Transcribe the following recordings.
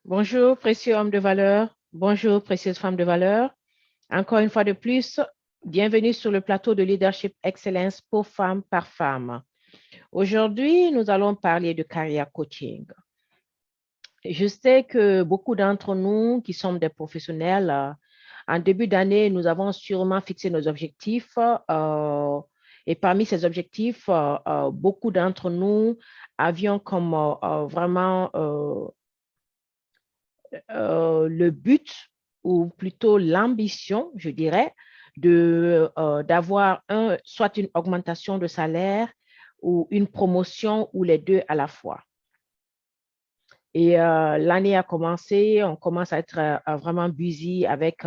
Bonjour, précieux homme de valeur. Bonjour, précieuse femme de valeur. Encore une fois de plus, bienvenue sur le plateau de Leadership Excellence pour femmes par femme. Aujourd'hui, nous allons parler de carrière coaching. Je sais que beaucoup d'entre nous qui sommes des professionnels, en début d'année, nous avons sûrement fixé nos objectifs. Et parmi ces objectifs, beaucoup d'entre nous avions comme vraiment le but ou plutôt l'ambition, je dirais, d'avoir soit une augmentation de salaire ou une promotion ou les deux à la fois. Et l'année a commencé, on commence à être vraiment busy avec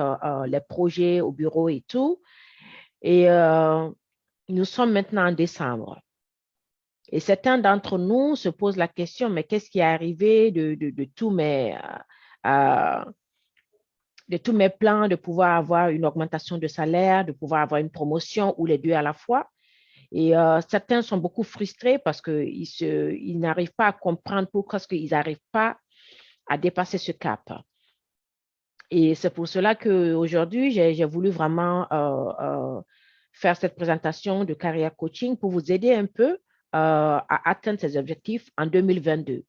les projets au bureau et tout. Et nous sommes maintenant en décembre. Et certains d'entre nous se posent la question, mais qu'est-ce qui est arrivé de euh, de tous mes plans de pouvoir avoir une augmentation de salaire, de pouvoir avoir une promotion ou les deux à la fois. Et certains sont beaucoup frustrés parce qu'ils n'arrivent pas à comprendre pourquoi ils n'arrivent pas à dépasser ce cap. Et c'est pour cela qu'aujourd'hui, j'ai voulu vraiment faire cette présentation de carrière coaching pour vous aider un peu à atteindre ces objectifs en 2022.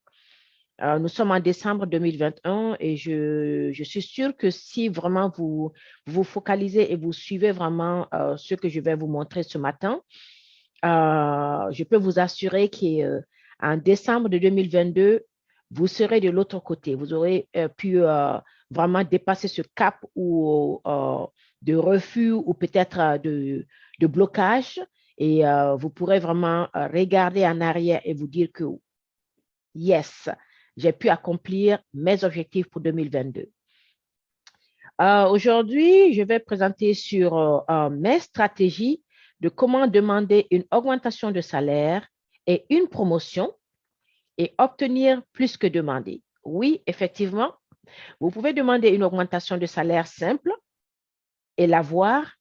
Nous sommes en décembre 2021 et je suis sûre que si vraiment vous vous focalisez et vous suivez vraiment ce que je vais vous montrer ce matin, je peux vous assurer qu'en décembre de 2022, vous serez de l'autre côté. Vous aurez pu vraiment dépasser ce cap ou de refus ou peut-être de blocage et vous pourrez vraiment regarder en arrière et vous dire que yes, j'ai pu accomplir mes objectifs pour 2022. Aujourd'hui, je vais présenter sur mes stratégies de comment demander une augmentation de salaire et une promotion et obtenir plus que demander. Oui, effectivement, vous pouvez demander une augmentation de salaire simple et l'avoir,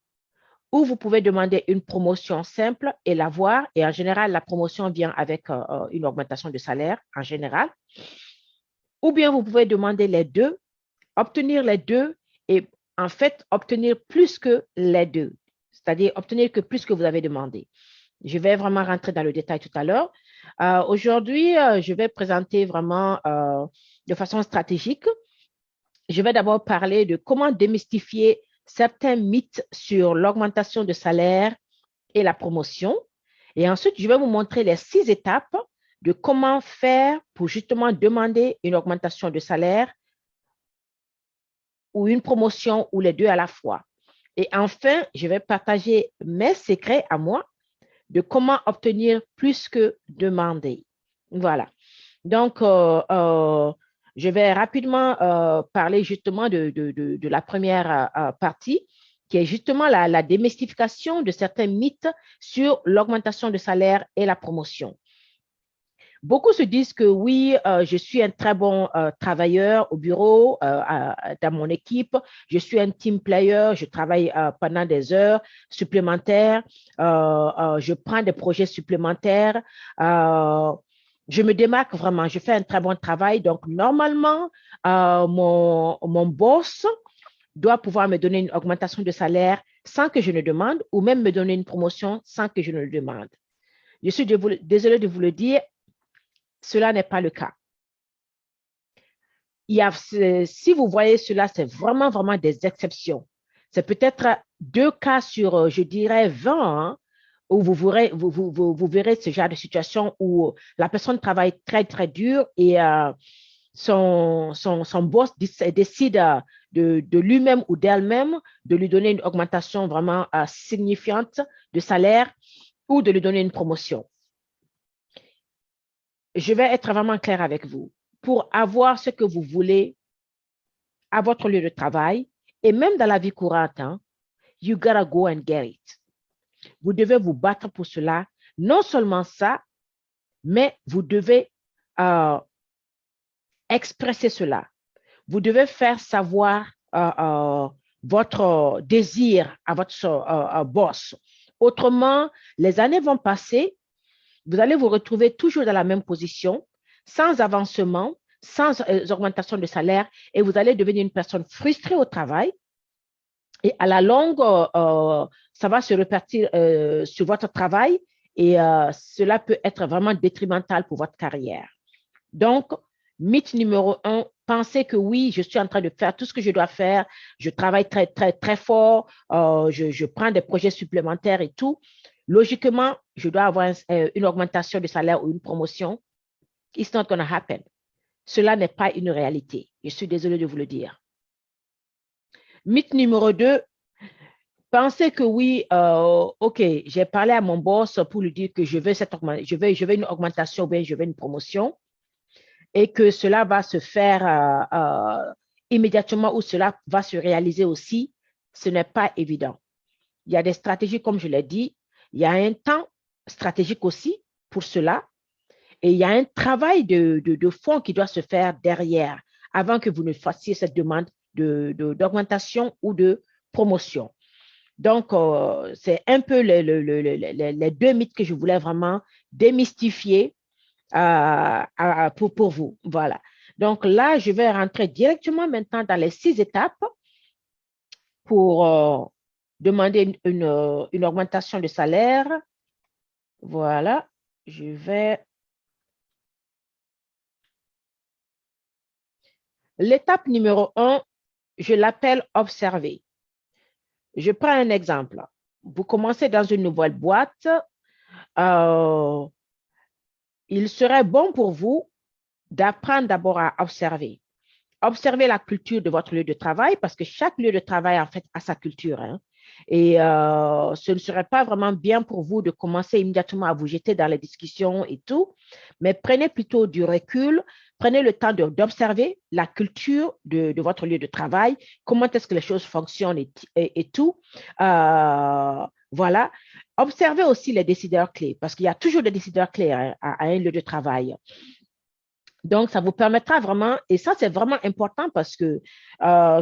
ou vous pouvez demander une promotion simple et l'avoir. Et en général, la promotion vient avec une augmentation de salaire en général. Ou bien vous pouvez demander les deux, obtenir les deux et en fait obtenir plus que les deux, c'est-à-dire obtenir que plus que vous avez demandé. Je vais vraiment rentrer dans le détail tout à l'heure. Aujourd'hui, je vais présenter vraiment de façon stratégique. Je vais d'abord parler de comment démystifier certains mythes sur l'augmentation de salaire et la promotion. Et ensuite, je vais vous montrer les 6 étapes de comment faire pour justement demander une augmentation de salaire ou une promotion ou les deux à la fois. Et enfin, je vais partager mes secrets à moi de comment obtenir plus que demander. Voilà. Donc, je vais rapidement parler justement de la première partie, qui est justement la démystification de certains mythes sur l'augmentation de salaire et la promotion. Beaucoup se disent que oui, je suis un très bon travailleur au bureau, dans mon équipe. Je suis un team player. Je travaille pendant des heures supplémentaires. Je prends des projets supplémentaires. Je me démarque vraiment. Je fais un très bon travail. Donc, normalement, mon boss doit pouvoir me donner une augmentation de salaire sans que je ne demande ou même me donner une promotion sans que je ne le demande. Je suis désolée de vous le dire, cela n'est pas le cas. Si vous voyez cela, c'est vraiment, vraiment des exceptions. C'est peut-être 2 cas sur, je dirais, 20, hein, où vous verrez ce genre de situation où la personne travaille très, très dur et son boss décide de lui-même ou d'elle-même de lui donner une augmentation vraiment signifiante de salaire ou de lui donner une promotion. Je vais être vraiment clair avec vous. Pour avoir ce que vous voulez à votre lieu de travail et même dans la vie courante, hein, you gotta go and get it. Vous devez vous battre pour cela. Non seulement ça, mais vous devez euh, expresser cela. Vous devez faire savoir votre désir à votre boss. Autrement, les années vont passer, vous allez vous retrouver toujours dans la même position, sans avancement, sans augmentation de salaire et vous allez devenir une personne frustrée au travail. Et à la longue, ça va se répartir sur votre travail et cela peut être vraiment détrimental pour votre carrière. Donc, mythe numéro un, pensez que oui, je suis en train de faire tout ce que je dois faire, je travaille très, très, très fort, je prends des projets supplémentaires et tout. Logiquement, je dois avoir une augmentation de salaire ou une promotion. It's not going to happen. Cela n'est pas une réalité. Je suis désolée de vous le dire. Mythe numéro 2, pensez que oui, OK, j'ai parlé à mon boss pour lui dire que je veux une augmentation ou bien je veux une promotion et que cela va se faire immédiatement ou cela va se réaliser aussi. Ce n'est pas évident. Il y a des stratégies, comme je l'ai dit, il y a un temps stratégique aussi pour cela et il y a un travail de fond qui doit se faire derrière avant que vous ne fassiez cette demande d'augmentation ou de promotion. Donc, c'est un peu les deux mythes que je voulais vraiment démystifier pour vous. Voilà. Donc là, je vais rentrer directement maintenant dans les 6 étapes pour demander une augmentation de salaire. Voilà. Je vais. L'étape numéro 1, je l'appelle observer. Je prends un exemple. Vous commencez dans une nouvelle boîte. Il serait bon pour vous d'apprendre d'abord à observer. Observez la culture de votre lieu de travail parce que chaque lieu de travail, en fait, a sa culture. Hein. Et ce ne serait pas vraiment bien pour vous de commencer immédiatement à vous jeter dans les discussions et tout, mais prenez plutôt du recul, prenez le temps d'observer la culture de votre lieu de travail, comment est-ce que les choses fonctionnent et tout. Voilà. Observez aussi les décideurs clés parce qu'il y a toujours des décideurs clés hein, à un lieu de travail. Donc, ça vous permettra vraiment, et ça, c'est vraiment important parce que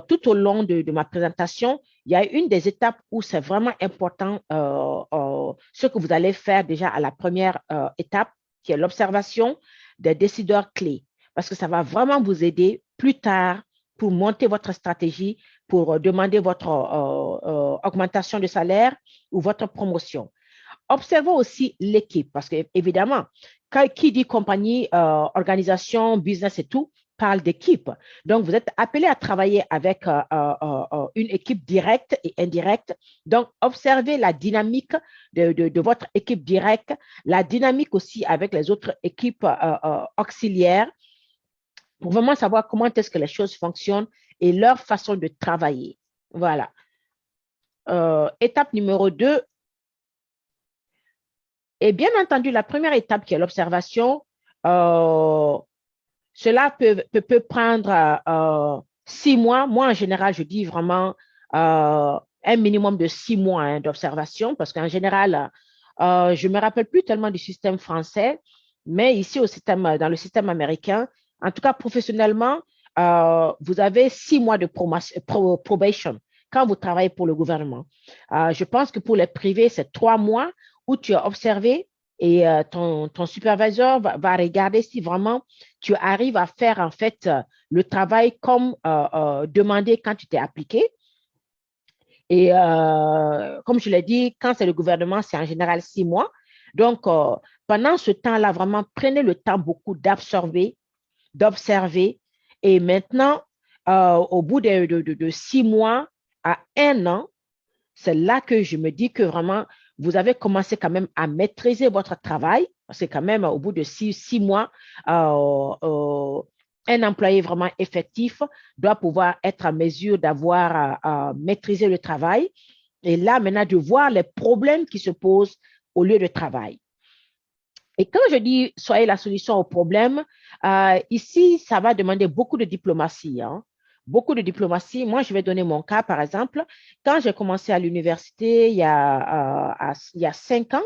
tout au long de ma présentation, il y a une des étapes où c'est vraiment important ce que vous allez faire déjà à la première étape, qui est l'observation des décideurs clés, parce que ça va vraiment vous aider plus tard pour monter votre stratégie, pour demander votre augmentation de salaire ou votre promotion. Observons aussi l'équipe, parce que évidemment, qui dit compagnie, organisation, business et tout, parle d'équipe. Donc, vous êtes appelé à travailler avec une équipe directe et indirecte. Donc, observez la dynamique de votre équipe directe, la dynamique aussi avec les autres équipes auxiliaires pour vraiment savoir comment est-ce que les choses fonctionnent et leur façon de travailler. Voilà. Étape numéro 2, et bien entendu, la première étape qui est l'observation, cela peut prendre 6 mois. Moi, en général, je dis vraiment un minimum de 6 mois hein, d'observation parce qu'en général, je ne me rappelle plus tellement du système français, mais ici dans le système américain, en tout cas professionnellement, vous avez 6 mois de probation quand vous travaillez pour le gouvernement. Je pense que pour les privés, c'est 3 mois où tu as observé et ton superviseur va regarder si vraiment tu arrives à faire en fait le travail comme demandé quand tu t'es appliqué. Et comme je l'ai dit, quand c'est le gouvernement, c'est en général 6 mois. Donc, pendant ce temps-là, vraiment, prenez le temps beaucoup d'absorber, d'observer. Et maintenant, au bout de 6 mois à 1 an, c'est là que je me dis que vraiment, vous avez commencé quand même à maîtriser votre travail. Parce que quand même, au bout de 6 mois, un employé vraiment effectif doit pouvoir être en mesure d'avoir maîtrisé le travail. Et là, maintenant, de voir les problèmes qui se posent au lieu de travail. Et quand je dis soyez la solution au problème, ici, ça va demander beaucoup de diplomatie. Hein. Beaucoup de diplomatie. Moi, je vais donner mon cas, par exemple. Quand j'ai commencé à l'université il y a 5 ans,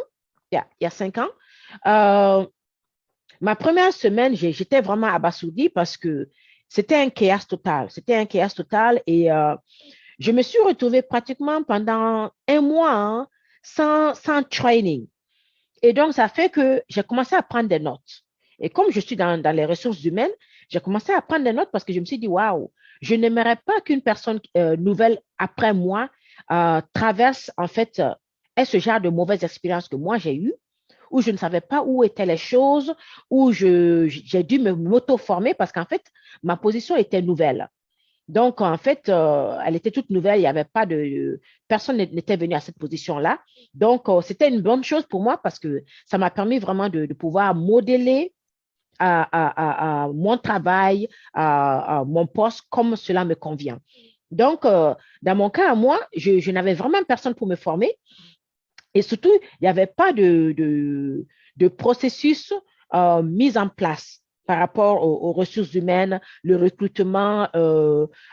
il y a 5 ans, ma première semaine, j'étais vraiment abasourdie parce que c'était un chaos total. C'était un chaos total et je me suis retrouvée pratiquement pendant 1 mois hein, sans training. Et donc, ça fait que j'ai commencé à prendre des notes. Et comme je suis dans les ressources humaines, j'ai commencé à prendre des notes parce que je me suis dit, waouh, je n'aimerais pas qu'une personne nouvelle après moi traverse, en fait, ait ce genre de mauvaise expérience que moi j'ai eue, où je ne savais pas où étaient les choses, où j'ai dû m'auto-former parce qu'en fait, ma position était nouvelle. Donc, en fait, elle était toute nouvelle. Il n'y avait pas de. Personne n'était venu à cette position-là. Donc, c'était une bonne chose pour moi parce que ça m'a permis vraiment de pouvoir modeler à mon travail, à mon poste comme cela me convient. Donc, dans mon cas, à moi, je n'avais vraiment personne pour me former. Et surtout, il n'y avait pas de processus mis en place par rapport aux ressources humaines, le recrutement,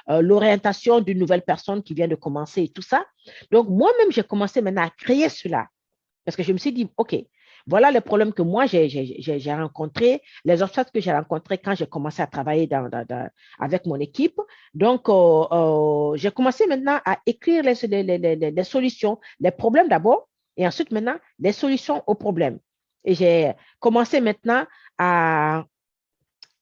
l'orientation d'une nouvelle personne qui vient de commencer et tout ça. Donc, moi-même, j'ai commencé maintenant à créer cela parce que je me suis dit, OK, voilà les problèmes que moi, j'ai rencontrés, les obstacles que j'ai rencontrés quand j'ai commencé à travailler avec mon équipe. Donc, j'ai commencé maintenant à écrire les solutions, les problèmes d'abord, et ensuite maintenant, les solutions aux problèmes. Et j'ai commencé maintenant à,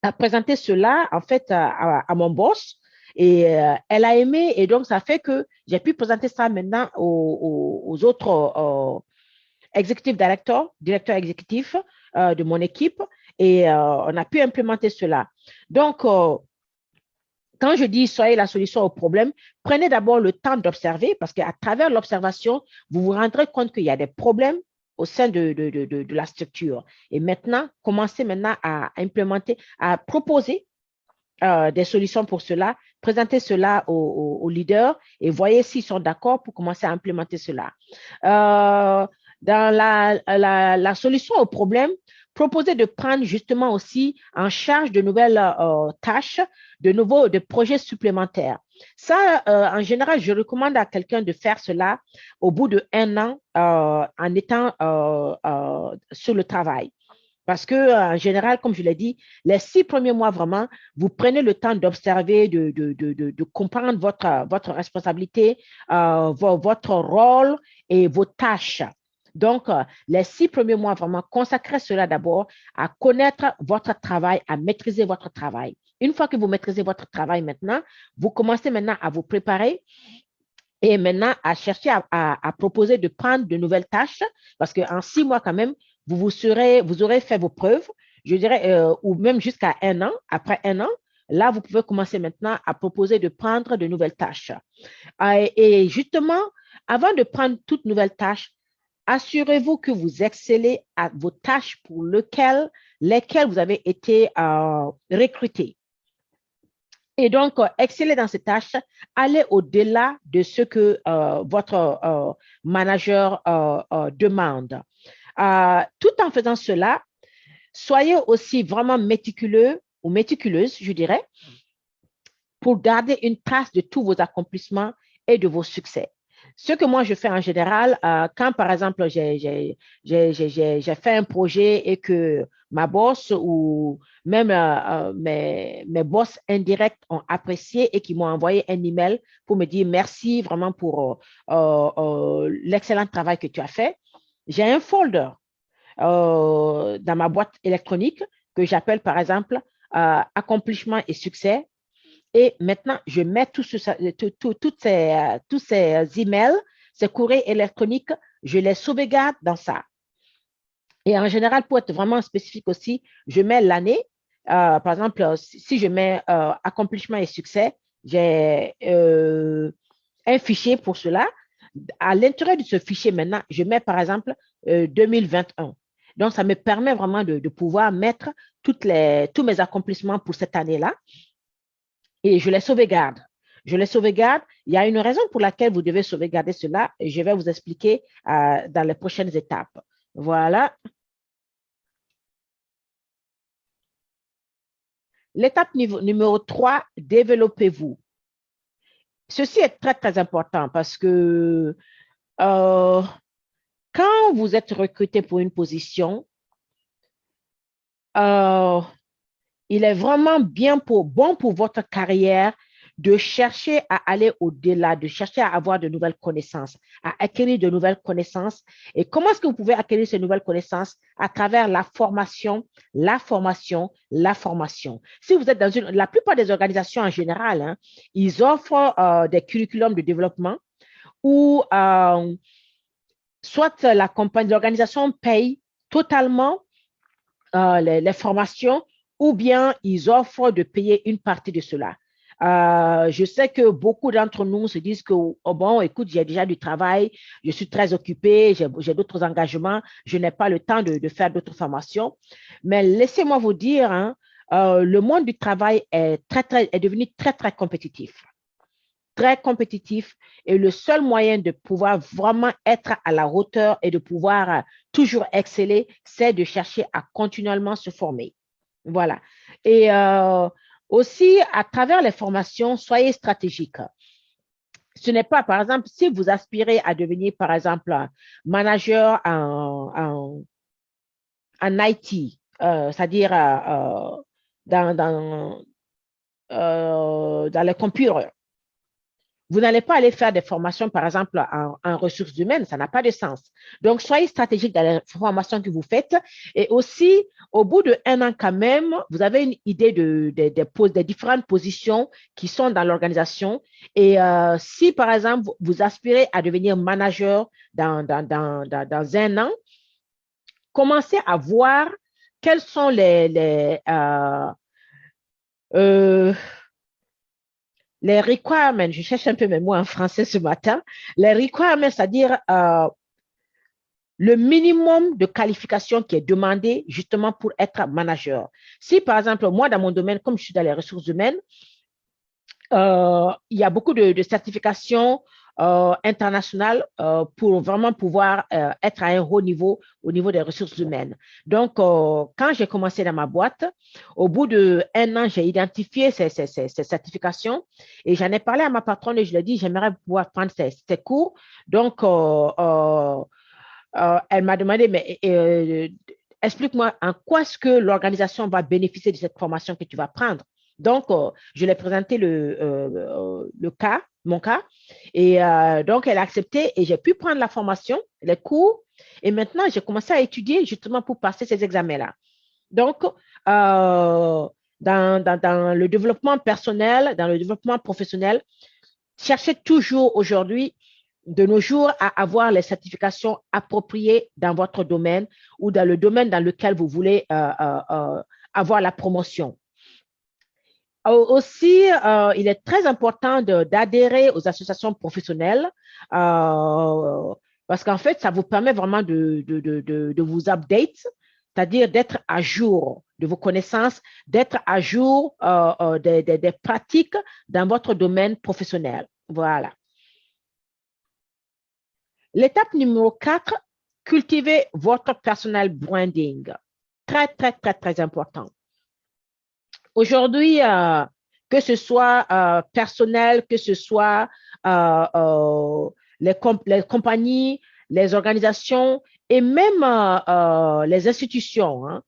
à présenter cela, en fait, à mon boss. Et elle a aimé, et donc ça fait que j'ai pu présenter ça maintenant aux autres executive director, directeur exécutif de mon équipe, et on a pu implémenter cela. Donc, quand je dis soyez la solution au problème, prenez d'abord le temps d'observer parce qu'à travers l'observation, vous vous rendrez compte qu'il y a des problèmes au sein de la structure. Et maintenant, commencez maintenant à implémenter, à proposer des solutions pour cela, présentez cela aux leaders et voyez s'ils sont d'accord pour commencer à implémenter cela. Euh, dans la solution au problème, proposez de prendre justement aussi en charge de nouvelles tâches, de projets supplémentaires. Ça, en général, je recommande à quelqu'un de faire cela au bout d'1 an en étant sur le travail. Parce que, en général, comme je l'ai dit, les 6 premiers mois, vraiment, vous prenez le temps d'observer, de comprendre votre responsabilité, votre rôle et vos tâches. Donc, les 6 premiers mois, vraiment, consacrez cela d'abord à connaître votre travail, à maîtriser votre travail. Une fois que vous maîtrisez votre travail maintenant, vous commencez maintenant à vous préparer et maintenant à chercher à proposer de prendre de nouvelles tâches parce qu'en 6 mois quand même, vous aurez fait vos preuves, je dirais, ou même jusqu'à 1 an. Après 1 an, là, vous pouvez commencer maintenant à proposer de prendre de nouvelles tâches. Et justement, avant de prendre toute nouvelle tâche, assurez-vous que vous excellez à vos tâches pour lesquelles vous avez été recruté. Et donc, exceller dans ces tâches, aller au-delà de ce que votre manager demande. Tout en faisant cela, soyez aussi vraiment méticuleux ou méticuleuse, je dirais, pour garder une trace de tous vos accomplissements et de vos succès. Ce que moi, je fais en général, quand, par exemple, j'ai fait un projet et que ma boss ou même mes boss indirects ont apprécié et qui m'ont envoyé un email pour me dire merci vraiment pour l'excellent travail que tu as fait, j'ai un folder dans ma boîte électronique que j'appelle, par exemple, accomplissement et succès. Et maintenant, je mets tous ces emails, ces courriers électroniques, je les sauvegarde dans ça. Et en général, pour être vraiment spécifique aussi, je mets l'année. Par exemple, si je mets accomplissement et succès, j'ai un fichier pour cela. À l'intérieur de ce fichier, maintenant, je mets par exemple 2021. Donc, ça me permet vraiment de pouvoir mettre tous mes accomplissements pour cette année-là et je les sauvegarde. Je les sauvegarde. Il y a une raison pour laquelle vous devez sauvegarder cela. Et je vais vous expliquer dans les prochaines étapes. Voilà. L'étape numéro 3, développez-vous. Ceci est très, très important parce que quand vous êtes recruté pour une position, il est vraiment bon pour votre carrière de chercher à aller au-delà, de chercher à avoir de nouvelles connaissances, à acquérir de nouvelles connaissances. Et comment est-ce que vous pouvez acquérir ces nouvelles connaissances? À travers la formation, la formation, la formation. Si vous êtes dans la plupart des organisations en général, hein, ils offrent des curriculums de développement où soit l'organisation paye totalement les formations ou bien ils offrent de payer une partie de cela. Je sais que beaucoup d'entre nous se disent que, oh bon, écoute, j'ai déjà du travail, je suis très occupé, j'ai d'autres engagements, je n'ai pas le temps de faire d'autres formations. Mais laissez-moi vous dire, hein, le monde du travail est devenu très, très compétitif. Très compétitif et le seul moyen de pouvoir vraiment être à la hauteur et de pouvoir toujours exceller, c'est de chercher à continuellement se former. Voilà. Et aussi, à travers les formations, soyez stratégiques. Ce n'est pas, par exemple, si vous aspirez à devenir, par exemple, manager en IT, c'est-à-dire dans les computers, vous n'allez pas aller faire des formations, par exemple, en ressources humaines, ça n'a pas de sens. Donc, soyez stratégique dans les formations que vous faites. Et aussi, au bout d'1 an quand même, vous avez une idée des différentes positions qui sont dans l'organisation. Et si, par exemple, vous aspirez à devenir manager dans 1 an, commencez à voir quels sont les requirements, je cherche un peu mes mots en français ce matin, les requirements, c'est-à-dire le minimum de qualification qui est demandé justement pour être manager. Si par exemple, moi dans mon domaine, comme je suis dans les ressources humaines, il y a beaucoup de certifications internationales pour vraiment pouvoir être à un haut niveau au niveau des ressources humaines. Donc, quand j'ai commencé dans ma boîte, au bout d'1 an, j'ai identifié ces certifications et j'en ai parlé à ma patronne et je lui ai dit, j'aimerais pouvoir prendre ces cours. Donc, elle m'a demandé, mais explique-moi en quoi est-ce que l'organisation va bénéficier de cette formation que tu vas prendre. Donc, je lui ai présenté mon cas, et donc elle a accepté et j'ai pu prendre la formation, les cours, et maintenant j'ai commencé à étudier justement pour passer ces examens-là. Donc, dans le développement personnel, dans le développement professionnel, cherchez toujours aujourd'hui, de nos jours, à avoir les certifications appropriées dans votre domaine ou dans le domaine dans lequel vous voulez avoir la promotion. Aussi, il est très important d'adhérer aux associations professionnelles parce qu'en fait, ça vous permet vraiment de vous update, c'est-à-dire d'être à jour de vos connaissances, d'être à jour des pratiques dans votre domaine professionnel. Voilà. L'étape numéro 4, cultivez votre personal branding. Très, très, très, très important. Aujourd'hui, que ce soit personnel, que ce soit les compagnies, les organisations et même les institutions, hein,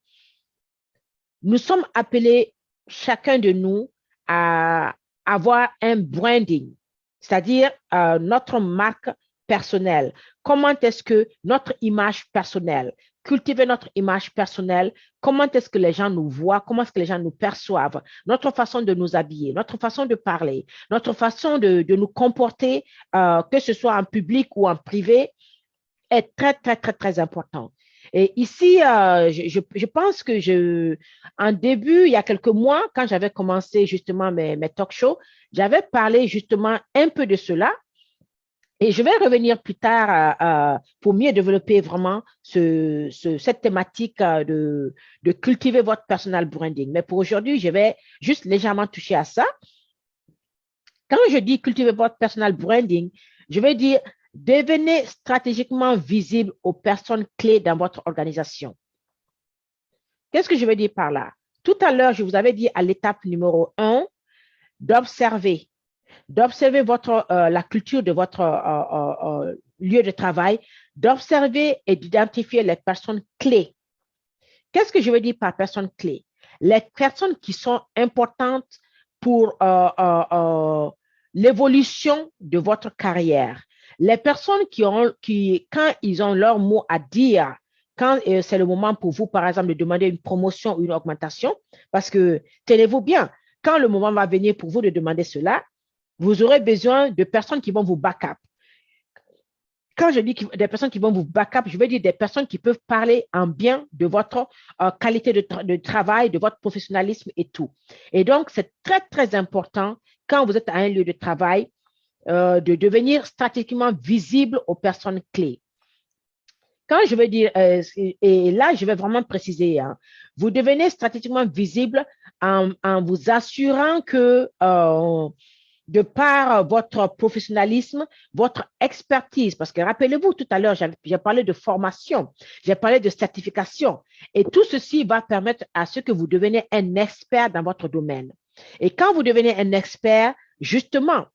nous sommes appelés, chacun de nous, à avoir un branding, c'est-à-dire notre marque personnelle. Comment est-ce que notre image personnelle, cultiver notre image personnelle, comment est-ce que les gens nous voient, comment est-ce que les gens nous perçoivent, notre façon de nous habiller, notre façon de parler, notre façon de nous comporter, que ce soit en public ou en privé, est très, très, très, très important. Et ici, je pense que en début, il y a quelques mois, quand j'avais commencé justement mes talk shows, j'avais parlé justement un peu de cela. Et je vais revenir plus tard pour mieux développer vraiment cette thématique de cultiver votre personal branding. Mais pour aujourd'hui, je vais juste légèrement toucher à ça. Quand je dis cultiver votre personal branding, je vais dire devenez stratégiquement visible aux personnes clés dans votre organisation. Qu'est-ce que je veux dire par là? Tout à l'heure, je vous avais dit à l'étape numéro 1 d'observer la culture de votre lieu de travail, d'observer et d'identifier les personnes clés. Qu'est-ce que je veux dire par personnes clés? Les personnes qui sont importantes pour l'évolution de votre carrière. Les personnes quand ils ont leur mot à dire, quand c'est le moment pour vous, par exemple, de demander une promotion ou une augmentation, parce que tenez-vous bien, quand le moment va venir pour vous de demander cela, vous aurez besoin de personnes qui vont vous back up. Quand je dis des personnes qui vont vous back up, je veux dire des personnes qui peuvent parler en bien de votre qualité de travail, de votre professionnalisme et tout. Et donc, c'est très, très important quand vous êtes à un lieu de travail de devenir stratégiquement visible aux personnes clés. Quand je veux dire, et là, je vais vraiment préciser, hein, vous devenez stratégiquement visible en vous assurant que de par votre professionnalisme, votre expertise, parce que rappelez-vous, tout à l'heure, j'ai parlé de formation, j'ai parlé de certification, et tout ceci va permettre à ce que vous deveniez un expert dans votre domaine. Et quand vous devenez un expert, justement,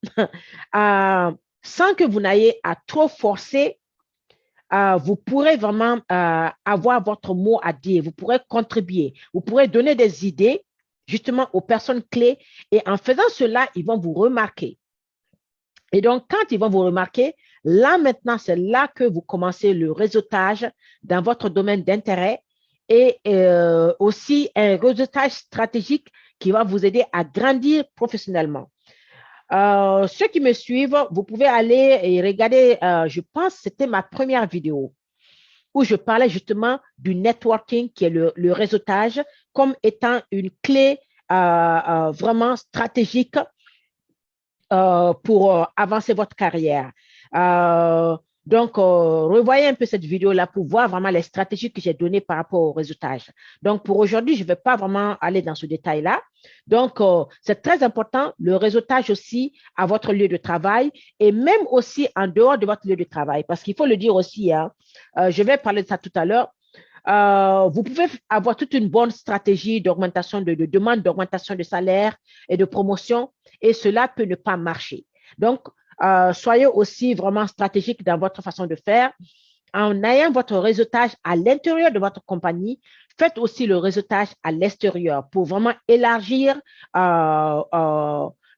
sans que vous n'ayez à trop forcer, vous pourrez vraiment avoir votre mot à dire, vous pourrez contribuer, vous pourrez donner des idées justement aux personnes clés et en faisant cela, ils vont vous remarquer. Et donc, quand ils vont vous remarquer, là maintenant, c'est là que vous commencez le réseautage dans votre domaine d'intérêt et aussi un réseautage stratégique qui va vous aider à grandir professionnellement. Ceux qui me suivent, vous pouvez aller et regarder, je pense que c'était ma première vidéo où je parlais justement du networking qui est le réseautage comme étant une clé vraiment stratégique pour avancer votre carrière. Donc, revoyez un peu cette vidéo-là pour voir vraiment les stratégies que j'ai données par rapport au réseautage. Donc, pour aujourd'hui, je ne vais pas vraiment aller dans ce détail-là. Donc, c'est très important, le réseautage aussi à votre lieu de travail et même aussi en dehors de votre lieu de travail. Parce qu'il faut le dire aussi, hein, je vais parler de ça tout à l'heure. Vous pouvez avoir toute une bonne stratégie d'augmentation de demande, d'augmentation de salaire et de promotion, et cela peut ne pas marcher. Donc, soyez aussi vraiment stratégique dans votre façon de faire. En ayant votre réseautage à l'intérieur de votre compagnie, faites aussi le réseautage à l'extérieur pour vraiment élargir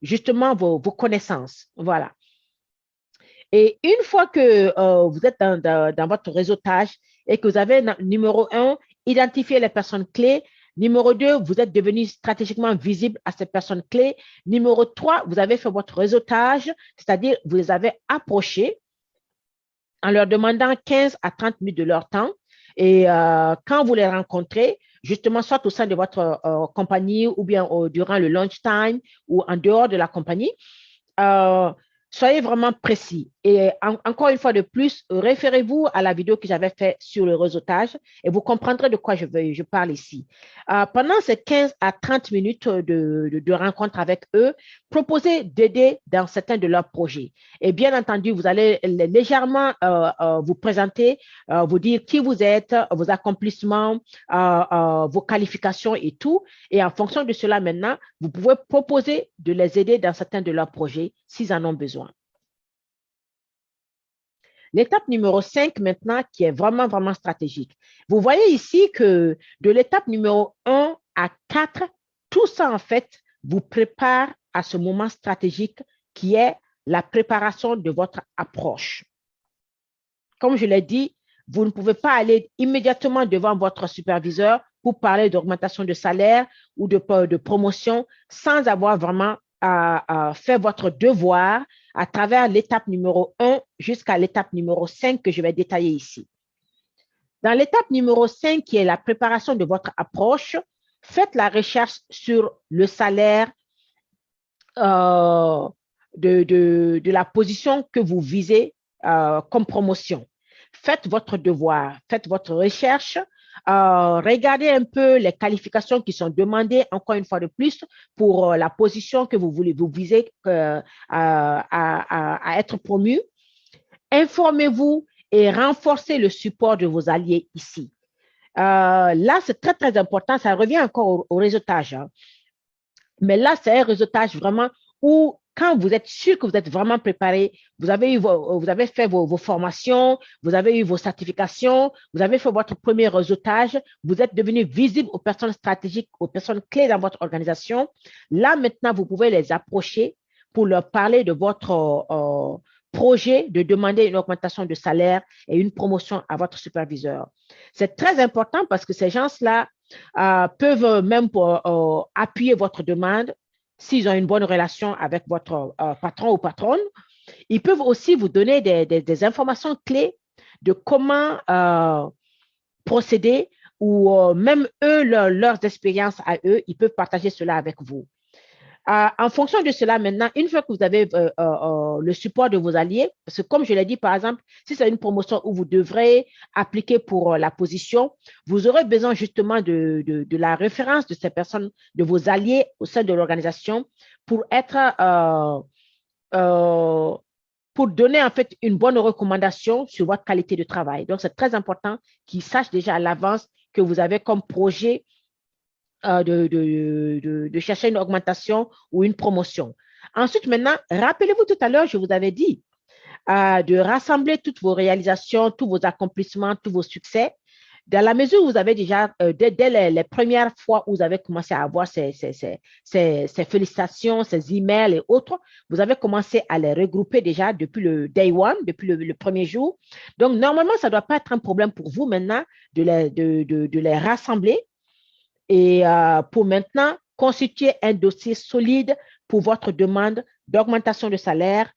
justement vos connaissances. Voilà. Et une fois que vous êtes dans votre réseautage et que vous avez numéro un, identifier les personnes clés. Numéro 2, vous êtes devenu stratégiquement visible à ces personnes clés. Numéro 3, vous avez fait votre réseautage, c'est-à-dire vous les avez approchés en leur demandant 15 à 30 minutes de leur temps. Et quand vous les rencontrez, justement, soit au sein de votre compagnie ou bien durant le lunch time ou en dehors de la compagnie, soyez vraiment précis. Et encore une fois de plus, référez-vous à la vidéo que j'avais faite sur le réseautage et vous comprendrez de quoi je parle ici. Pendant ces 15 à 30 minutes de rencontre avec eux, proposez d'aider dans certains de leurs projets. Et bien entendu, vous allez légèrement vous présenter, vous dire qui vous êtes, vos accomplissements, vos qualifications et tout. Et en fonction de cela, maintenant, vous pouvez proposer de les aider dans certains de leurs projets s'ils en ont besoin. L'étape numéro 5 maintenant, qui est vraiment, vraiment stratégique. Vous voyez ici que de l'étape numéro 1 à 4, tout ça, en fait, vous prépare à ce moment stratégique qui est la préparation de votre approche. Comme je l'ai dit, vous ne pouvez pas aller immédiatement devant votre superviseur pour parler d'augmentation de salaire ou de promotion sans avoir vraiment fait votre devoir à travers l'étape numéro 1 jusqu'à l'étape numéro 5 que je vais détailler ici. Dans l'étape numéro 5, qui est la préparation de votre approche, faites la recherche sur le salaire de la position que vous visez comme promotion. Faites votre devoir, faites votre recherche, regardez un peu les qualifications qui sont demandées, encore une fois de plus, pour la position que vous visez à être promu. Informez-vous et renforcez le support de vos alliés ici. Là, c'est très, très important. Ça revient encore au réseautage. Hein. Mais là, c'est un réseautage vraiment où quand vous êtes sûr que vous êtes vraiment préparé, vous avez fait vos formations, vous avez eu vos certifications, vous avez fait votre premier réseautage, vous êtes devenu visible aux personnes stratégiques, aux personnes clés dans votre organisation. Là, maintenant, vous pouvez les approcher pour leur parler de votre projet de demander une augmentation de salaire et une promotion à votre superviseur. C'est très important parce que ces gens-là peuvent même appuyer votre demande s'ils ont une bonne relation avec votre patron ou patronne. Ils peuvent aussi vous donner des informations clés de comment procéder ou même eux, leurs expériences à eux, ils peuvent partager cela avec vous. En fonction de cela, maintenant, une fois que vous avez le support de vos alliés, parce que comme je l'ai dit, par exemple, si c'est une promotion où vous devrez appliquer pour la position, vous aurez besoin justement de la référence de ces personnes, de vos alliés au sein de l'organisation pour être, pour donner en fait une bonne recommandation sur votre qualité de travail. Donc, c'est très important qu'ils sachent déjà à l'avance que vous avez comme projet de chercher une augmentation ou une promotion. Ensuite, maintenant, rappelez-vous tout à l'heure, je vous avais dit de rassembler toutes vos réalisations, tous vos accomplissements, tous vos succès. Dans la mesure où vous avez déjà, dès les premières fois où vous avez commencé à avoir ces félicitations, ces emails et autres, vous avez commencé à les regrouper déjà depuis le day one, depuis le premier jour. Donc, normalement, ça ne doit pas être un problème pour vous maintenant de les rassembler et pour maintenant constituer un dossier solide pour votre demande d'augmentation de salaire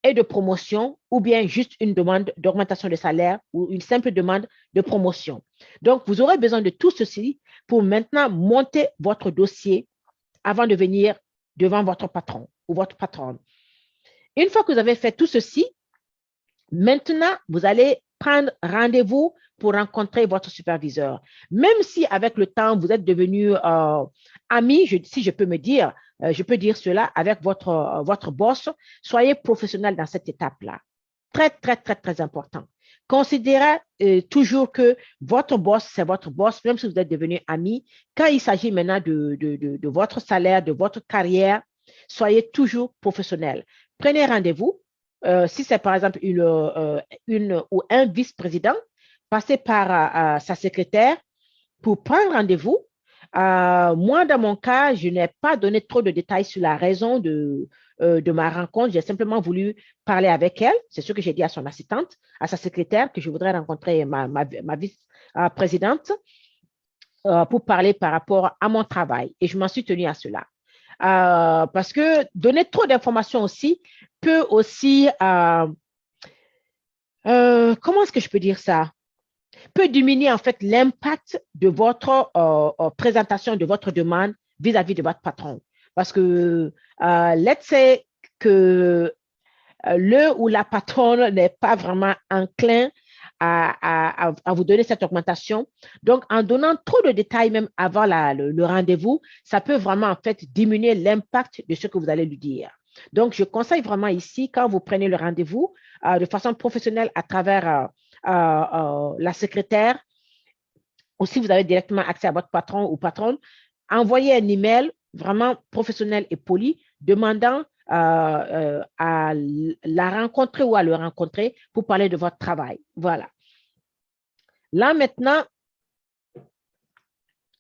et de promotion, ou bien juste une demande d'augmentation de salaire ou une simple demande de promotion. Donc, vous aurez besoin de tout ceci pour maintenant monter votre dossier avant de venir devant votre patron ou votre patronne. Une fois que vous avez fait tout ceci, maintenant, vous allez prendre rendez-vous pour rencontrer votre superviseur. Même si avec le temps, vous êtes devenu ami, si je peux me dire, je peux dire cela avec votre boss, soyez professionnel dans cette étape-là. Très, très, très, très important. Considérez toujours que votre boss, c'est votre boss, même si vous êtes devenu ami. Quand il s'agit maintenant de votre salaire, de votre carrière, soyez toujours professionnel. Prenez rendez-vous. Si c'est par exemple une ou un vice-président, passez par sa secrétaire pour prendre rendez-vous. Moi, dans mon cas, je n'ai pas donné trop de détails sur la raison de ma rencontre. J'ai simplement voulu parler avec elle. C'est ce que j'ai dit à son assistante, à sa secrétaire, que je voudrais rencontrer ma vice-présidente pour parler par rapport à mon travail. Et je m'en suis tenue à cela. Parce que donner trop d'informations aussi peut aussi, comment est-ce que je peux dire ça? Peut diminuer en fait l'impact de votre présentation, de votre demande vis-à-vis de votre patron. Parce que, let's say que le ou la patronne n'est pas vraiment enclin à vous donner cette augmentation. Donc, en donnant trop de détails même avant le rendez-vous, ça peut vraiment en fait diminuer l'impact de ce que vous allez lui dire. Donc, je conseille vraiment ici, quand vous prenez le rendez-vous de façon professionnelle à travers la secrétaire, ou si vous avez directement accès à votre patron ou patronne, envoyez un email vraiment professionnel et poli demandant à la rencontrer ou à le rencontrer pour parler de votre travail. Voilà. Là, maintenant,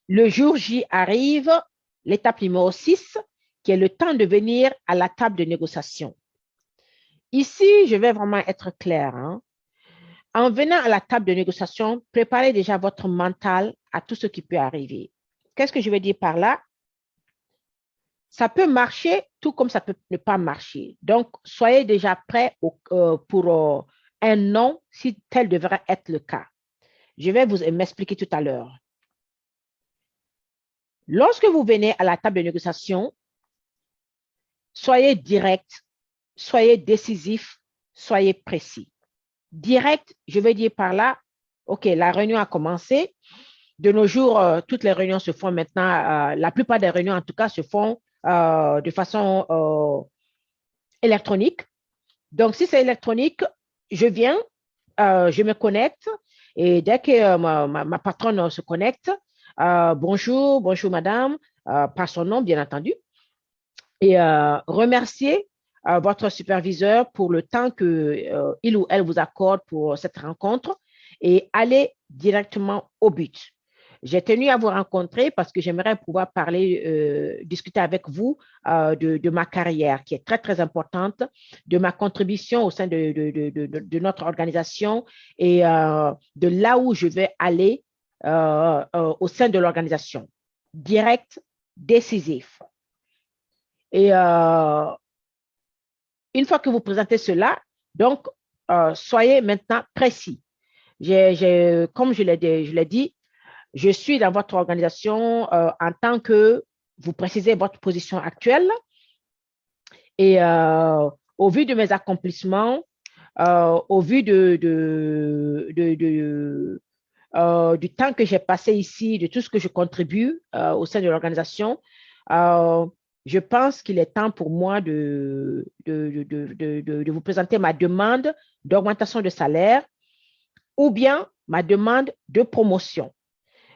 le jour J arrive, l'étape numéro 6, qui est le temps de venir à la table de négociation. Ici, je vais vraiment être claire. En venant à la table de négociation, préparez déjà votre mental à tout ce qui peut arriver. Qu'est-ce que je veux dire par là? Ça peut marcher tout comme ça peut ne pas marcher. Donc, soyez déjà prêts pour un non si tel devrait être le cas. Je vais vous m'expliquer tout à l'heure. Lorsque vous venez à la table de négociation, soyez direct, soyez décisif, soyez précis. Direct, je veux dire par là, OK, la réunion a commencé. De nos jours, toutes les réunions se font maintenant, la plupart des réunions en tout cas se font de façon électronique. Donc, si c'est électronique, je viens, je me connecte et dès que ma patronne se connecte, bonjour madame, par son nom, bien entendu, et remercier votre superviseur pour le temps que il ou elle vous accorde pour cette rencontre et allez directement au but. J'ai tenu à vous rencontrer parce que j'aimerais pouvoir parler, discuter avec vous de ma carrière qui est très, très importante, de ma contribution au sein de notre organisation et de là où je vais aller au sein de l'organisation. Direct, décisif. Et une fois que vous présentez cela, donc, soyez maintenant précis. Comme je l'ai dit, je suis dans votre organisation en tant que vous précisez votre position actuelle et au vu de mes accomplissements, au vu du temps que j'ai passé ici, de tout ce que je contribue au sein de l'organisation, je pense qu'il est temps pour moi de vous présenter ma demande d'augmentation de salaire ou bien ma demande de promotion.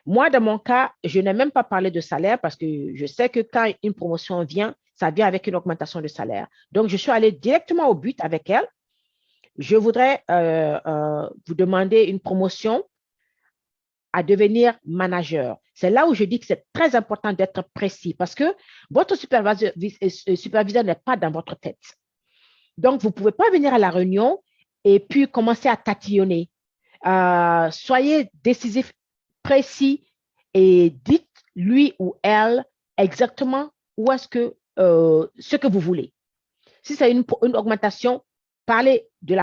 Moi, dans mon cas, je n'ai même pas parlé de salaire parce que je sais que quand une promotion vient, ça vient avec une augmentation de salaire. Donc, je suis allée directement au but avec elle. Je voudrais vous demander une promotion à devenir manager. C'est là où je dis que c'est très important d'être précis parce que votre superviseur n'est pas dans votre tête. Donc, vous ne pouvez pas venir à la réunion et puis commencer à tatillonner. Soyez décisif, précis et dites lui ou elle exactement où est-ce que ce que vous voulez. Si c'est une augmentation, parlez de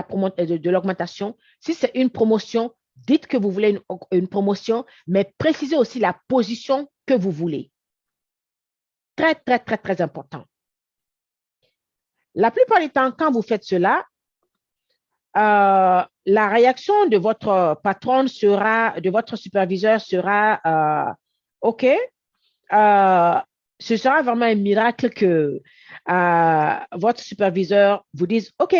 l'augmentation. Si c'est une promotion, dites que vous voulez une promotion, mais précisez aussi la position que vous voulez. Très, très, très, très important. La plupart du temps, quand vous faites cela, la réaction de votre patron sera, de votre superviseur sera OK. Ce sera vraiment un miracle que votre superviseur vous dise OK,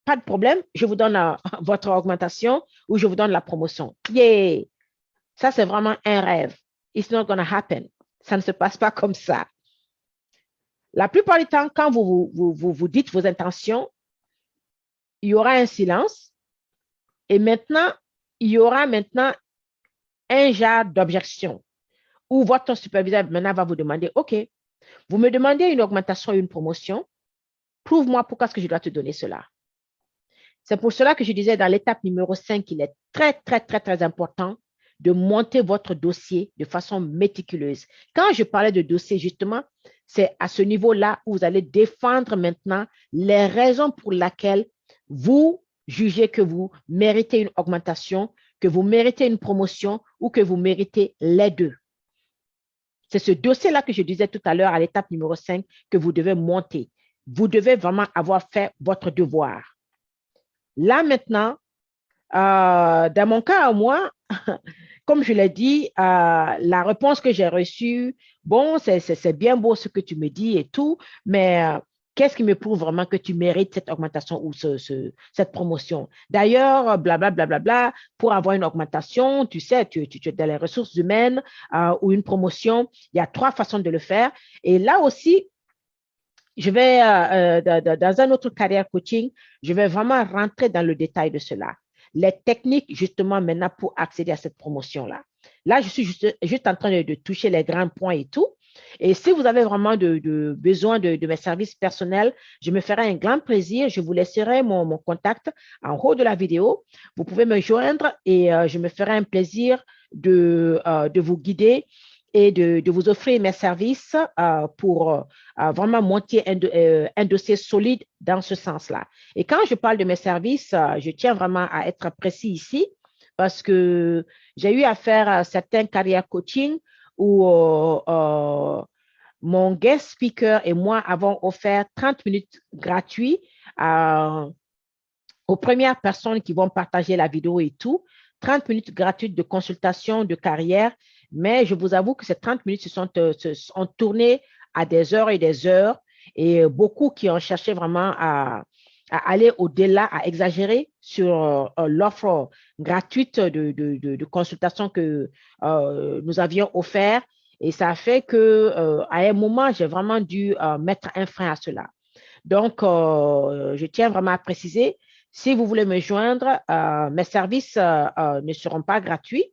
pas de problème, je vous donne votre augmentation ou je vous donne la promotion. Yeah! Ça, c'est vraiment un rêve. It's not gonna happen. Ça ne se passe pas comme ça. La plupart du temps, quand vous dites vos intentions, il y aura un silence et maintenant, il y aura maintenant un genre d'objection où votre superviseur maintenant va vous demander, OK, vous me demandez une augmentation ou une promotion, prouve-moi pourquoi est-ce que je dois te donner cela. C'est pour cela que je disais dans l'étape numéro 5 qu'il est très, très, très, très important de monter votre dossier de façon méticuleuse. Quand je parlais de dossier, justement, c'est à ce niveau-là où vous allez défendre maintenant les raisons pour lesquelles vous jugez que vous méritez une augmentation, que vous méritez une promotion ou que vous méritez les deux. C'est ce dossier-là que je disais tout à l'heure à l'étape numéro 5 que vous devez monter. Vous devez vraiment avoir fait votre devoir. Là maintenant, dans mon cas à moi, comme je l'ai dit, la réponse que j'ai reçue, bon, c'est bien beau ce que tu me dis et tout, mais qu'est-ce qui me prouve vraiment que tu mérites cette augmentation ou cette promotion? D'ailleurs, blablabla, bla, bla, bla, pour avoir une augmentation, tu sais, tu es dans les ressources humaines ou une promotion, il y a 3 façons de le faire. Et là aussi, je vais, dans un autre carrière coaching, je vais vraiment rentrer dans le détail de cela. Les techniques, justement, maintenant, pour accéder à cette promotion-là. Là, je suis juste en train de toucher les grands points et tout. Et si vous avez vraiment besoin de mes services personnels, je me ferai un grand plaisir. Je vous laisserai mon contact en haut de la vidéo. Vous pouvez me joindre et je me ferai un plaisir de vous guider et de vous offrir mes services pour vraiment monter un dossier solide dans ce sens-là. Et quand je parle de mes services, je tiens vraiment à être précis ici parce que j'ai eu à faire certains carrières coaching où mon guest speaker et moi avons offert 30 minutes gratuits aux premières personnes qui vont partager la vidéo et tout, 30 minutes gratuites de consultation de carrière. Mais je vous avoue que ces 30 minutes se sont tournées à des heures et des heures et beaucoup qui ont cherché vraiment à aller au-delà, à exagérer sur l'offre gratuite de consultation que nous avions offert. Et ça a fait que à un moment, j'ai vraiment dû mettre un frein à cela. Donc, je tiens vraiment à préciser, si vous voulez me joindre, mes services ne seront pas gratuits.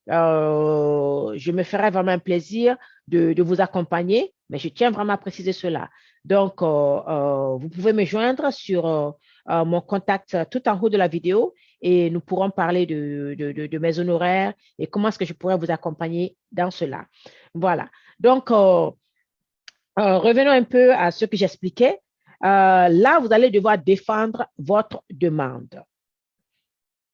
Je me ferai vraiment un plaisir de vous accompagner, mais je tiens vraiment à préciser cela. Donc, vous pouvez me joindre sur mon contact tout en haut de la vidéo et nous pourrons parler de mes honoraires et comment est-ce que je pourrais vous accompagner dans cela. Voilà. Donc, revenons un peu à ce que j'expliquais. Là, vous allez devoir défendre votre demande.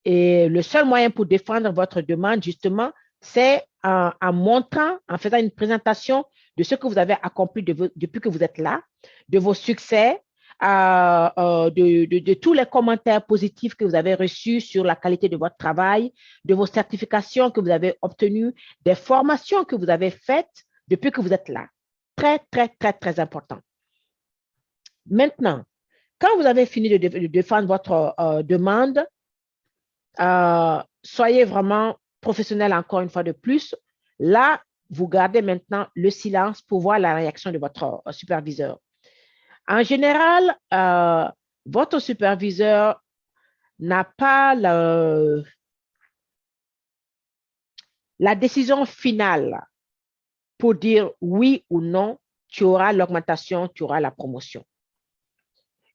Et le seul moyen pour défendre votre demande, justement, c'est en montrant, en faisant une présentation de ce que vous avez accompli depuis que vous êtes là, de vos succès, de tous les commentaires positifs que vous avez reçus sur la qualité de votre travail, de vos certifications que vous avez obtenues, des formations que vous avez faites depuis que vous êtes là. Très, très, très, très important. Maintenant, quand vous avez fini de défendre votre demande, soyez vraiment professionnel encore une fois de plus. Là, vous gardez maintenant le silence pour voir la réaction de votre superviseur. En général, votre superviseur n'a pas la décision finale pour dire oui ou non, tu auras l'augmentation, tu auras la promotion.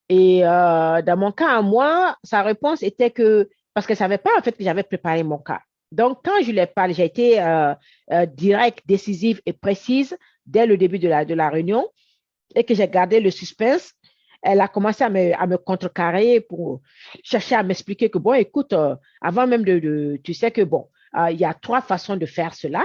Et dans mon cas, à moi, sa réponse était que, parce qu'elle ne savait pas en fait que j'avais préparé mon cas. Donc, quand je lui parle, j'ai été directe, décisive et précise dès le début de la réunion et que j'ai gardé le suspense. Elle a commencé à me contrecarrer pour chercher à m'expliquer que, bon, écoute, avant même tu sais que, bon, il y a 3 façons de faire cela.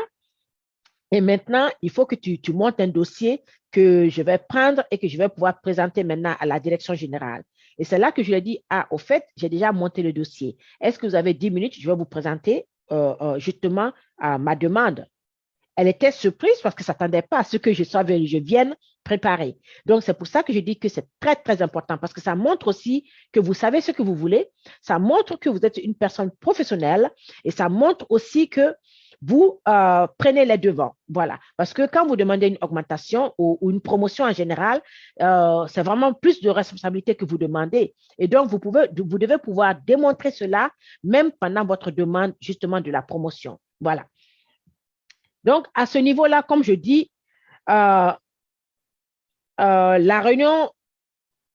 Et maintenant, il faut que tu montes un dossier que je vais prendre et que je vais pouvoir présenter maintenant à la direction générale. Et c'est là que je lui ai dit, ah, au fait, j'ai déjà monté le dossier. Est-ce que vous avez 10 minutes? Je vais vous présenter justement ma demande. Elle était surprise parce qu'elle ne s'attendait pas à ce que je vienne préparer. Donc, c'est pour ça que je dis que c'est très, très important parce que ça montre aussi que vous savez ce que vous voulez. Ça montre que vous êtes une personne professionnelle et ça montre aussi que vous prenez les devants. Voilà. Parce que quand vous demandez une augmentation ou une promotion en général, c'est vraiment plus de responsabilité que vous demandez. Et donc, vous devez pouvoir démontrer cela même pendant votre demande justement de la promotion. Voilà. Donc, à ce niveau-là, comme je dis, la réunion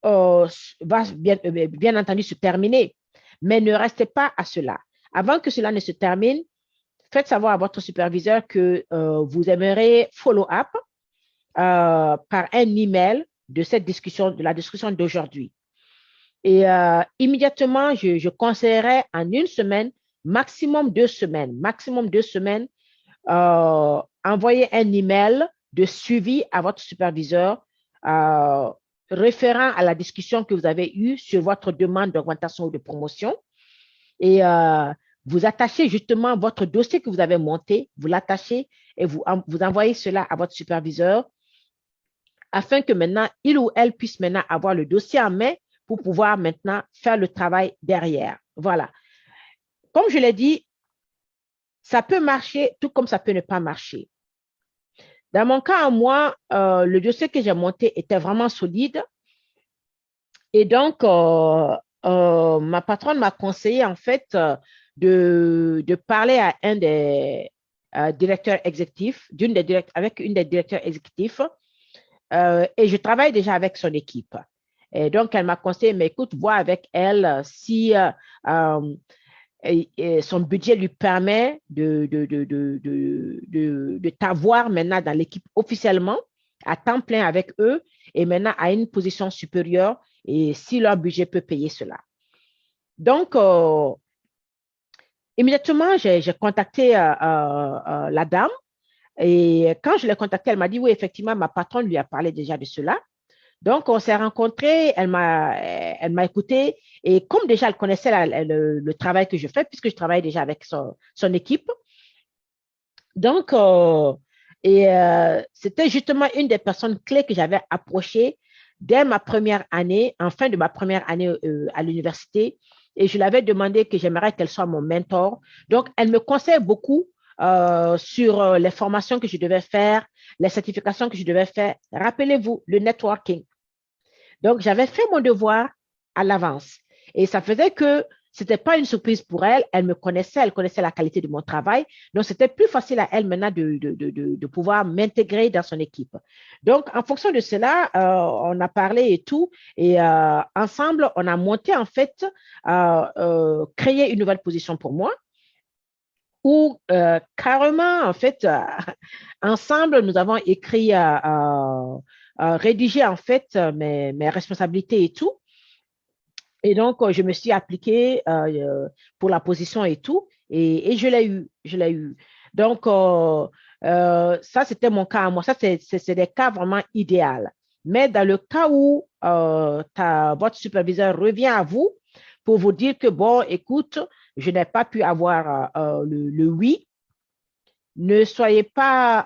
va bien entendu se terminer, mais ne restez pas à cela. Avant que cela ne se termine, faites savoir à votre superviseur que vous aimerez follow-up par un email de cette discussion, de la discussion d'aujourd'hui. Et immédiatement, je conseillerais en 1 semaine, maximum 2 semaines, envoyer un email de suivi à votre superviseur référant à la discussion que vous avez eue sur votre demande d'augmentation ou de promotion. Et vous attachez justement votre dossier que vous avez monté, vous l'attachez et vous envoyez cela à votre superviseur afin que maintenant, il ou elle puisse maintenant avoir le dossier en main pour pouvoir maintenant faire le travail derrière. Voilà. Comme je l'ai dit, ça peut marcher tout comme ça peut ne pas marcher. Dans mon cas, moi, le dossier que j'ai monté était vraiment solide. Et donc, ma patronne m'a conseillé en fait de parler à un des directeurs exécutifs, avec une des directeurs exécutifs. Et je travaille déjà avec son équipe. Et donc, elle m'a conseillé, mais écoute, vois avec elle si son budget lui permet de t'avoir maintenant dans l'équipe officiellement, à temps plein avec eux, et maintenant à une position supérieure, et si leur budget peut payer cela. Donc, immédiatement, j'ai contacté la dame, et quand je l'ai contactée, elle m'a dit, oui, effectivement, ma patronne lui a parlé déjà de cela. Donc, on s'est rencontrés, elle m'a écouté et comme déjà elle connaissait le travail que je fais, puisque je travaille déjà avec son équipe, donc, c'était justement une des personnes clés que j'avais approchées dès ma première année, en fin de ma première année à l'université, et je l'avais demandé que j'aimerais qu'elle soit mon mentor. Donc, elle me conseille beaucoup sur les formations que je devais faire, les certifications que je devais faire. Rappelez-vous, le networking. Donc, j'avais fait mon devoir à l'avance. Et ça faisait que ce n'était pas une surprise pour elle. Elle me connaissait, elle connaissait la qualité de mon travail. Donc, c'était plus facile à elle maintenant de pouvoir m'intégrer dans son équipe. Donc, en fonction de cela, on a parlé et tout. Et ensemble, on a monté, en fait, créé une nouvelle position pour moi où carrément, en fait, ensemble, nous avons écrit, rédigé, en fait, mes responsabilités et tout. Et donc, je me suis appliquée pour la position et tout, et je l'ai eu, je l'ai eu. Donc, ça, c'était mon cas à moi. Ça, c'est des cas vraiment idéaux. Mais dans le cas où votre superviseur revient à vous pour vous dire que, bon, écoute, je n'ai pas pu avoir le oui, ne soyez pas,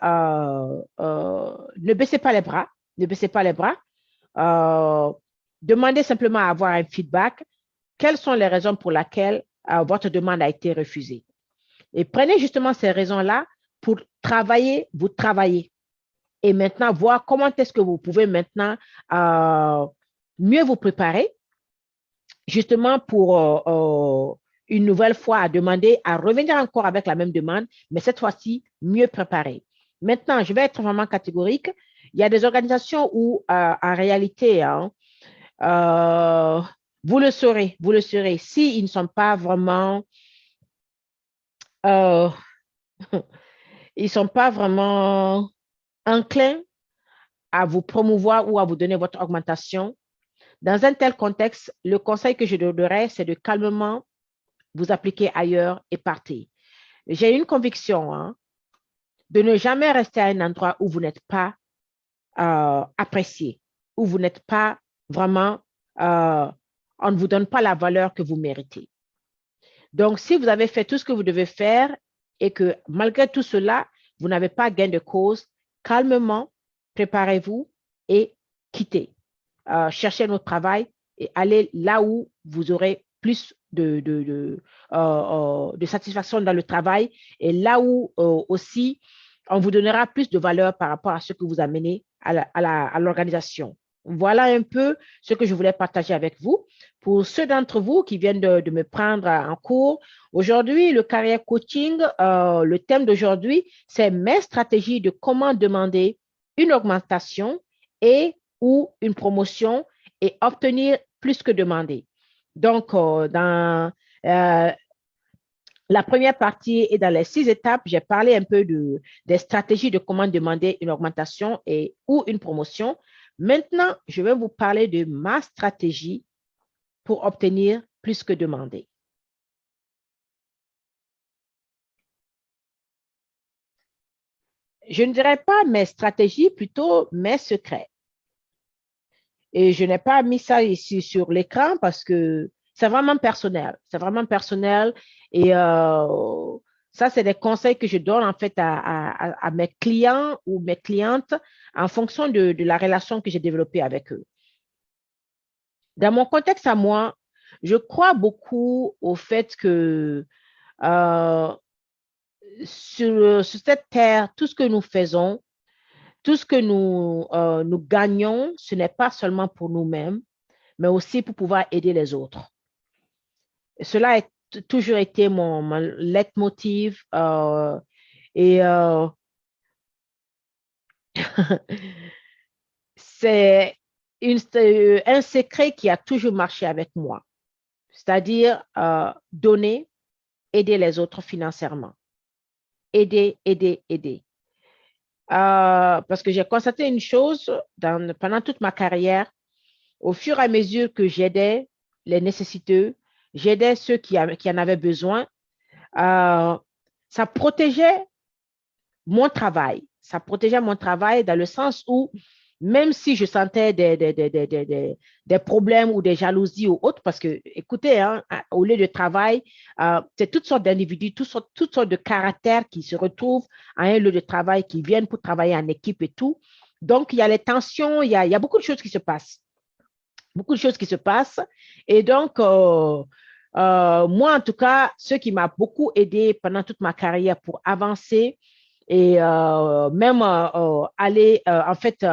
ne baissez pas les bras, ne baissez pas les bras. Euh, Demandez simplement à avoir un feedback. Quelles sont les raisons pour lesquelles votre demande a été refusée? Et prenez justement ces raisons-là pour travailler, vous travailler. Et maintenant, voir comment est-ce que vous pouvez maintenant mieux vous préparer justement pour une nouvelle fois à demander, à revenir encore avec la même demande, mais cette fois-ci, mieux préparée. Maintenant, je vais être vraiment catégorique. Il y a des organisations où, en réalité, hein, euh, vous le saurez, s'ils ne sont pas vraiment, euh, ils sont pas vraiment enclins à vous promouvoir ou à vous donner votre augmentation. Dans un tel contexte, le conseil que je donnerais, c'est de calmement vous appliquer ailleurs et partir. J'ai une conviction hein, de ne jamais rester à un endroit où vous n'êtes pas apprécié, où vous n'êtes pas vraiment, on ne vous donne pas la valeur que vous méritez. Donc, si vous avez fait tout ce que vous devez faire et que malgré tout cela, vous n'avez pas gain de cause, calmement, préparez-vous et quittez. Cherchez notre travail et allez là où vous aurez plus de satisfaction dans le travail et là où aussi on vous donnera plus de valeur par rapport à ce que vous amenez à l'organisation. Voilà un peu ce que je voulais partager avec vous. Pour ceux d'entre vous qui viennent de me prendre en cours, aujourd'hui, le carrière coaching, le thème d'aujourd'hui, c'est mes stratégies de comment demander une augmentation et ou une promotion et obtenir plus que demander. Donc, dans la première partie et dans les 6 étapes, j'ai parlé un peu des stratégies de comment demander une augmentation et ou une promotion. Maintenant, je vais vous parler de ma stratégie pour obtenir plus que demander. Je ne dirais pas mes stratégies, plutôt mes secrets. Et je n'ai pas mis ça ici sur l'écran parce que c'est vraiment personnel. C'est vraiment personnel. Et ça, c'est des conseils que je donne en fait à mes clients ou mes clientes en fonction de la relation que j'ai développée avec eux. Dans mon contexte à moi, je crois beaucoup au fait que euh, sur cette terre, tout ce que nous faisons, tout ce que nous gagnons, ce n'est pas seulement pour nous-mêmes, mais aussi pour pouvoir aider les autres. Cela a toujours été mon leitmotiv et c'est un secret qui a toujours marché avec moi, c'est-à-dire donner, aider les autres financièrement. Aider, aider, aider. Parce que j'ai constaté une chose pendant toute ma carrière, au fur et à mesure que j'aidais les nécessiteux, j'aidais ceux qui en avaient besoin, euh, ça protégeait mon travail. Ça protégeait mon travail dans le sens où, même si je sentais des problèmes ou des jalousies ou autres, parce que, écoutez, hein, au lieu de travail, c'est toutes sortes d'individus, toutes sortes de caractères qui se retrouvent à un lieu de travail, qui viennent pour travailler en équipe et tout. Donc, il y a les tensions, il y a beaucoup de choses qui se passent. Beaucoup de choses qui se passent. Et donc, moi, en tout cas, ce qui m'a beaucoup aidé pendant toute ma carrière pour avancer et même aller, en fait,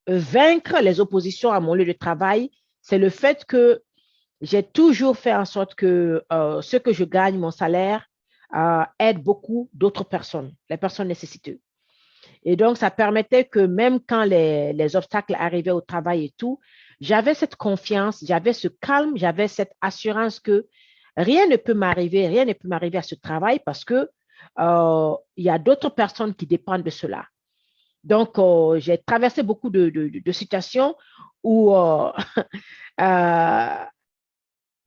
vaincre les oppositions à mon lieu de travail, c'est le fait que j'ai toujours fait en sorte que ce que je gagne, mon salaire, aide beaucoup d'autres personnes, les personnes nécessiteuses. Et donc, ça permettait que même quand les obstacles arrivaient au travail et tout, j'avais cette confiance, j'avais ce calme, j'avais cette assurance que rien ne peut m'arriver à ce travail parce que il y a d'autres personnes qui dépendent de cela. Donc, j'ai traversé beaucoup de situations où euh,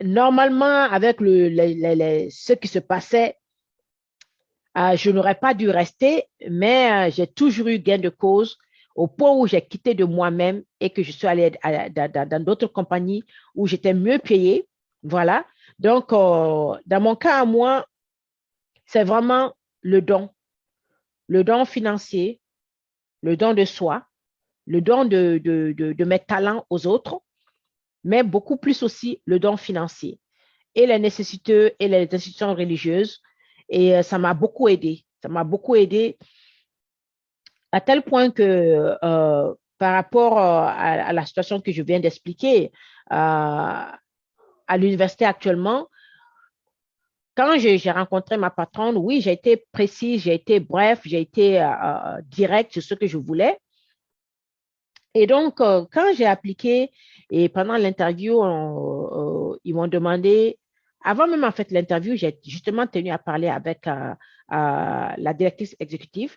normalement, avec ce qui se passait, je n'aurais pas dû rester, mais j'ai toujours eu gain de cause au point où j'ai quitté de moi-même et que je suis allée dans d'autres compagnies où j'étais mieux payée. Voilà. Donc, dans mon cas à moi, c'est vraiment le don financier, le don de soi, le don de mes talents aux autres, mais beaucoup plus aussi le don financier et les nécessiteux et les institutions religieuses. Et ça m'a beaucoup aidé. Ça m'a beaucoup aidé à tel point que par rapport à la situation que je viens d'expliquer, à l'université actuellement, quand j'ai rencontré ma patronne, oui, j'ai été précise, j'ai été bref, j'ai été direct sur ce que je voulais. Et donc, quand j'ai appliqué et pendant l'interview, ils m'ont demandé, avant même en fait l'interview, j'ai justement tenu à parler avec la directrice exécutive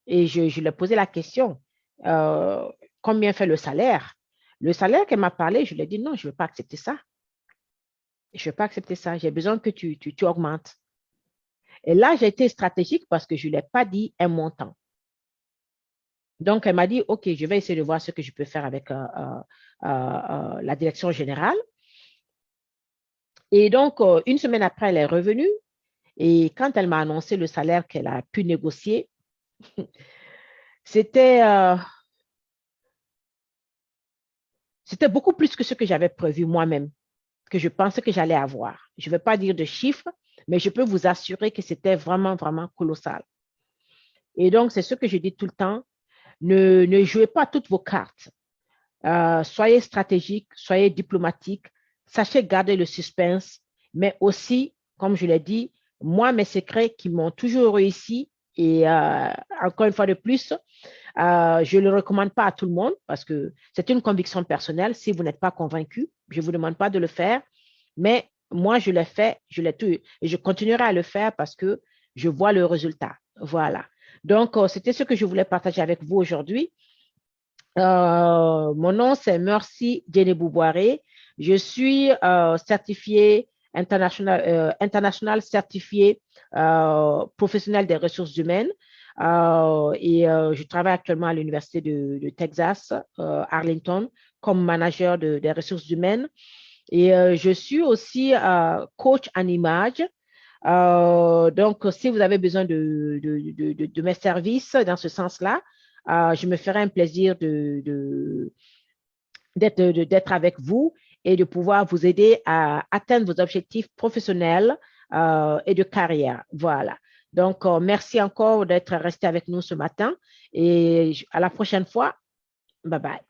et je lui ai posé la question, euh, combien fait le salaire? Le salaire qu'elle m'a parlé, je lui ai dit non, je ne veux pas accepter ça. Je ne veux pas accepter ça. J'ai besoin que tu augmentes. Et là, j'ai été stratégique parce que je ne lui ai pas dit un montant. Donc, elle m'a dit, OK, je vais essayer de voir ce que je peux faire avec la direction générale. Et donc, une semaine après, elle est revenue. Et quand elle m'a annoncé le salaire qu'elle a pu négocier, c'était c'était beaucoup plus que ce que j'avais prévu moi-même, que je pensais que j'allais avoir. Je ne vais pas dire de chiffres, mais je peux vous assurer que c'était vraiment, vraiment colossal. Et donc, c'est ce que je dis tout le temps. Ne jouez pas toutes vos cartes. Soyez stratégique, soyez diplomatique, sachez garder le suspense, mais aussi, comme je l'ai dit, moi, mes secrets qui m'ont toujours réussi, et encore une fois de plus, je ne le recommande pas à tout le monde parce que c'est une conviction personnelle. Si vous n'êtes pas convaincu, je ne vous demande pas de le faire, mais moi, je l'ai fait, je l'ai tout, et je continuerai à le faire parce que je vois le résultat. Voilà. Donc, c'était ce que je voulais partager avec vous aujourd'hui. Mon nom, c'est Merci Djenebou-Boiré. Je suis certifiée international certifié professionnel des ressources humaines. Et je travaille actuellement à l'Université de Texas, Arlington, comme manager des ressources humaines. Et je suis aussi coach en image. Donc, si vous avez besoin de mes services dans ce sens-là, je me ferai un plaisir d'être avec vous et de pouvoir vous aider à atteindre vos objectifs professionnels et de carrière. Voilà. Donc, merci encore d'être resté avec nous ce matin et à la prochaine fois. Bye bye.